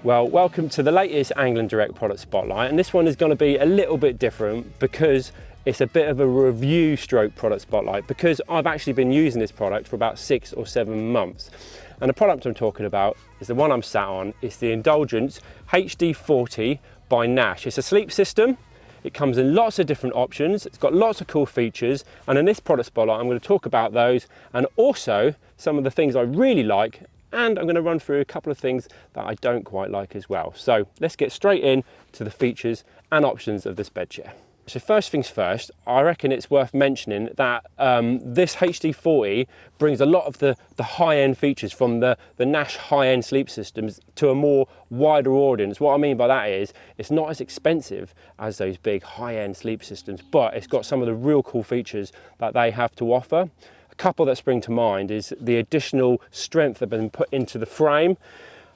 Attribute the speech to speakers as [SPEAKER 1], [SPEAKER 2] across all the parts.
[SPEAKER 1] Well, welcome to the latest Angle & Direct product spotlight, and this one is going to be a little bit different because it's a bit of a review stroke product spotlight, because I've actually been using this product for about 6 or 7 months. And the product I'm talking about is the one I'm sat on. It's the Indulgence HD40 by NASH. It's a sleep system. It comes in lots of different options. It's got lots of cool features, and in this product spotlight I'm going to talk about those and also some of the things I really like, and I'm going to run through a couple of things that I don't quite like as well. So let's get straight in to the features and options of this bed chair. So first things first, I reckon it's worth mentioning that this HD40 brings a lot of the high-end features from the NASH high-end sleep systems to a more wider audience. What I mean by that is it's not as expensive as those big high-end sleep systems, but it's got some of the real cool features that they have to offer. A couple that spring to mind is the additional strength that has been put into the frame.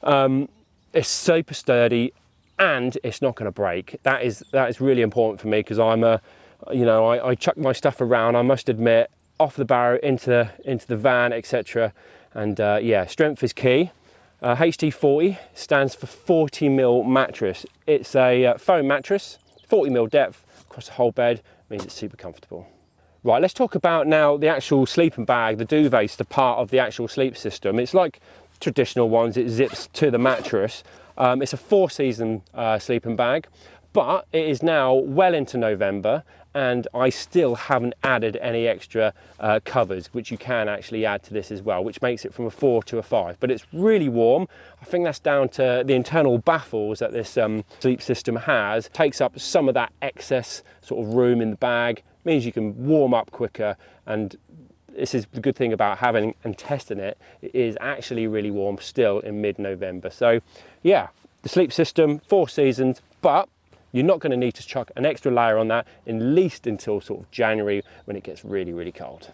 [SPEAKER 1] It's super sturdy and it's not going to break. That is really important for me, because I chuck my stuff around, I must admit, off the barrow into the van, etc. And yeah, strength is key. HD40 stands for 40mm mattress. It's a foam mattress, 40mm depth across the whole bed, means it's super comfortable. Right, let's talk about now the actual sleeping bag. The duvet's the part of the actual sleep system. It's like traditional ones, it zips to the mattress. It's a 4-season sleeping bag, but it is now well into November and I still haven't added any extra covers, which you can actually add to this as well, which makes it from a 4 to a 5. But it's really warm. I think that's down to the internal baffles that this sleep system has. Takes up some of that excess sort of room in the bag, means you can warm up quicker, and this is the good thing about having and testing it. It is actually really warm still in mid-November. So yeah, the sleep system, 4 seasons, but you're not going to need to chuck an extra layer on that at least until sort of January, when it gets really, really cold.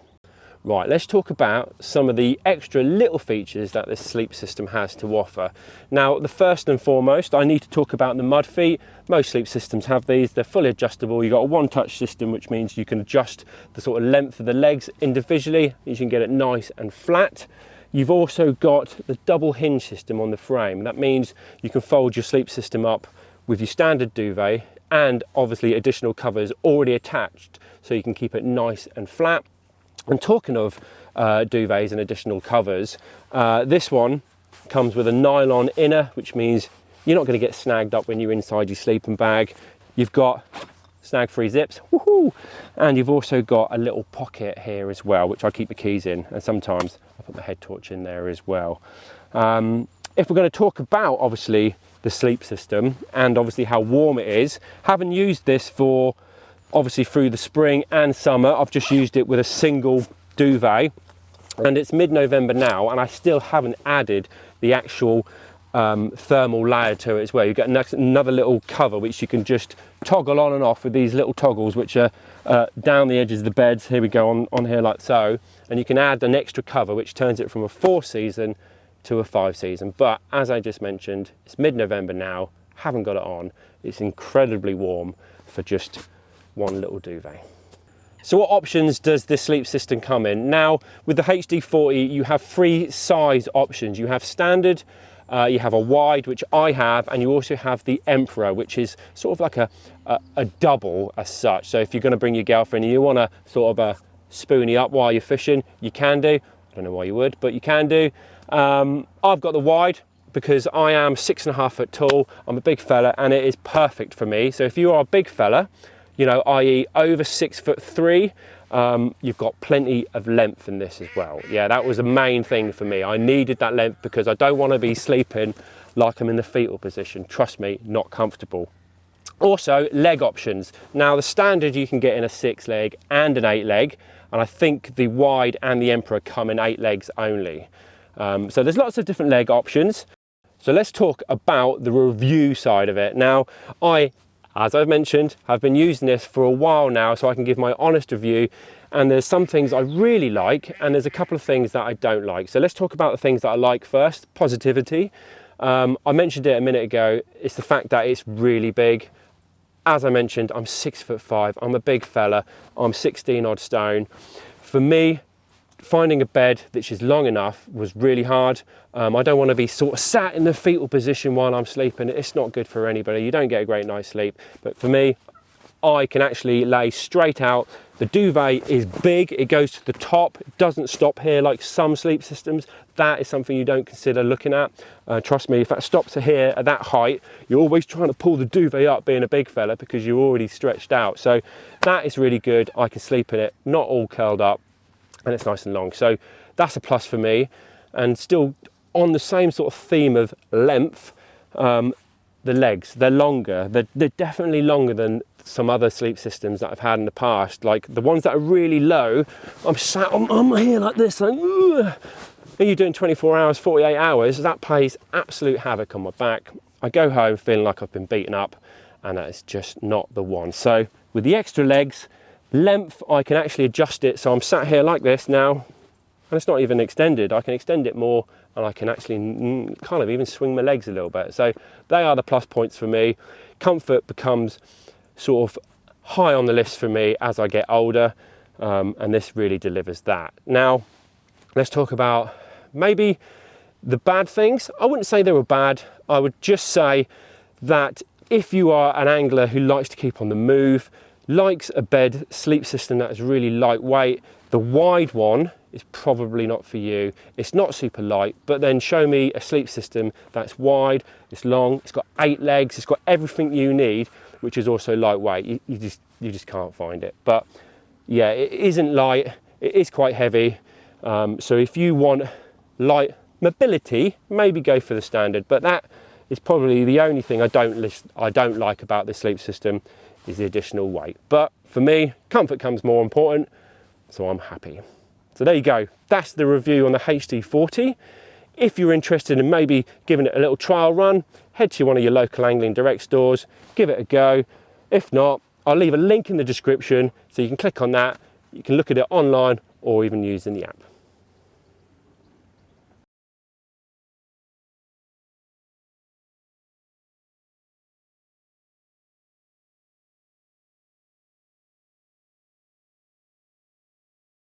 [SPEAKER 1] Right, let's talk about some of the extra little features that this sleep system has to offer. Now, the first and foremost, I need to talk about the mud feet. Most sleep systems have these. They're fully adjustable. You've got a one-touch system, which means you can adjust the sort of length of the legs individually. You can get it nice and flat. You've also got the double hinge system on the frame. That means you can fold your sleep system up with your standard duvet and obviously additional covers already attached, so you can keep it nice and flat. And talking of duvets and additional covers, this one comes with a nylon inner, which means you're not going to get snagged up when you're inside your sleeping bag. You've got snag-free zips, woohoo! And you've also got a little pocket here as well, which I keep the keys in, and sometimes I put my head torch in there as well. If we're going to talk about obviously the sleep system and obviously how warm it is, having used this for obviously through the spring and summer, I've just used it with a single duvet, and it's mid-November now and I still haven't added the actual thermal layer to it as well. You get another little cover which you can just toggle on and off with these little toggles, which are down the edges of the beds. Here we go, on here like so, and you can add an extra cover which turns it from a 4-season to a 5-season. But as I just mentioned, it's mid-November now, haven't got it on. It's incredibly warm for just one little duvet. So what options does this sleep system come in? Now, with the HD40, you have 3 size options. You have standard, you have a wide, which I have, and you also have the Emperor, which is sort of like a double as such. So if you're going to bring your girlfriend and you want to sort of spoonie up while you're fishing, you can do. I don't know why you would, but you can do. I've got the wide because I am 6.5 foot tall. I'm a big fella and it is perfect for me. So if you are a big fella, you know, i.e. over 6'3", you've got plenty of length in this as well. Yeah, that was the main thing for me. I needed that length because I don't want to be sleeping like I'm in the fetal position. Trust me, not comfortable. Also, leg options. Now, the standard you can get in a 6-leg and an 8-leg, and I think the wide and the Emperor come in 8 legs only. So there's lots of different leg options. So let's talk about the review side of it. Now, as I've mentioned, I've been using this for a while now, so I can give my honest review, and there's some things I really like and there's a couple of things that I don't like. So let's talk about the things that I like first. Positivity. I mentioned it a minute ago. It's the fact that it's really big. As I mentioned, I'm 6'5", I'm a big fella, I'm 16 odd stone. For me, finding a bed which is long enough was really hard. I don't want to be sort of sat in the fetal position while I'm sleeping. It's not good for anybody. You don't get a great night's sleep. But for me, I can actually lay straight out. The duvet is big, it goes to the top, it doesn't stop here like some sleep systems. That is something you don't consider looking at. Trust me, if that stops here at that height, you're always trying to pull the duvet up being a big fella because you're already stretched out. So that is really good. I can sleep in it, not all curled up, and it's nice and long. So that's a plus for me. And still on the same sort of theme of length, the legs, they're longer. They're definitely longer than some other sleep systems that I've had in the past. Like the ones that are really low, I'm sat on here like this, like, ugh. And you're doing 24 hours, 48 hours, that plays absolute havoc on my back. I go home feeling like I've been beaten up, and that is just not the one. So with the extra legs, length, I can actually adjust it. So I'm sat here like this now, and it's not even extended. I can extend it more, and I can actually kind of even swing my legs a little bit. So they are the plus points for me. Comfort becomes sort of high on the list for me as I get older, and this really delivers that. Now, let's talk about maybe the bad things. I wouldn't say they were bad. I would just say that if you are an angler who likes to keep on the move, likes a bed sleep system that is really lightweight, the wide one is probably not for you. It's not super light, but then show me a sleep system that's wide, it's long, it's got 8 legs, it's got everything you need, which is also lightweight. You just can't find it. But yeah, it isn't light, it is quite heavy. So if you want light mobility, maybe go for the standard, but that is probably the only thing I don't like about this sleep system is the additional weight. But for me, comfort comes more important, so I'm happy. So there you go, that's the review on the HD40. If you're interested in maybe giving it a little trial run, head to one of your local Angling Direct stores, give it a go. If not, I'll leave a link in the description so you can click on that, you can look at it online or even use in the app.